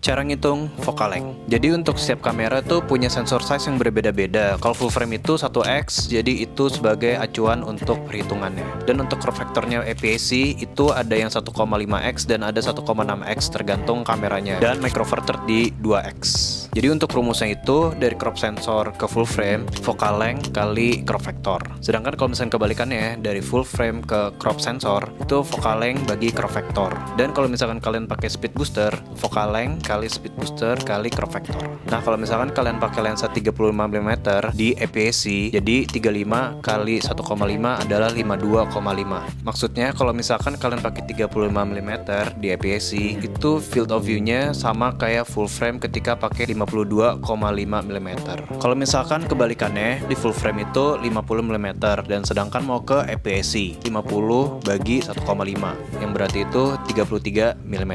Cara ngitung focal length. Jadi untuk setiap kamera tuh punya sensor size yang berbeda-beda. Kalau full frame itu 1x, jadi itu sebagai acuan untuk perhitungannya. Dan untuk crop factornya APS-C itu ada yang 1,5x dan ada 1,6x tergantung kameranya. Dan Micro Four Thirds di 2x. Jadi untuk rumusnya itu dari crop sensor ke full frame, focal length kali crop factor. Sedangkan kalau misalnya kebalikannya dari full frame ke crop sensor itu focal length bagi crop factor. Dan kalau misalkan kalian pakai speed booster, focal length kali speed booster kali crop factor. Nah, kalau misalkan kalian pakai lensa 35 mm di APS-C, jadi 35 kali 1,5 adalah 52,5. Maksudnya kalau misalkan kalian pakai 35 mm di APS-C, itu field of view-nya sama kayak full frame ketika pakai 52,5 mm. Kalau misalkan kebalikannya di full frame itu 50 mm dan sedangkan mau ke APS-C 50 bagi 1,5 yang berarti itu 33 mm.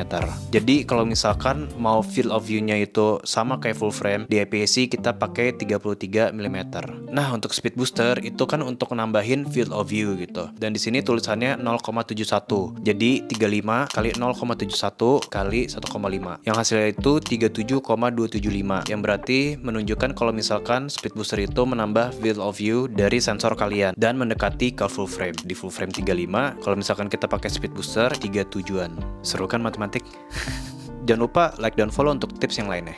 Jadi kalau misalkan mau field of view-nya itu sama kayak full frame, di APS-C kita pakai 33 mm. Nah, untuk speed booster itu kan untuk nambahin field of view gitu. Dan di sini tulisannya 0,71. Jadi 35 kali 0,71 kali 1,5. Yang hasilnya itu 37,275. Yang berarti menunjukkan kalau misalkan speed booster itu menambah field of view dari sensor kalian dan mendekati ke full frame. Di full frame 35, kalau misalkan kita pakai speed booster 37-an. Seru kan matematik? Jangan lupa like dan follow untuk tips yang lainnya.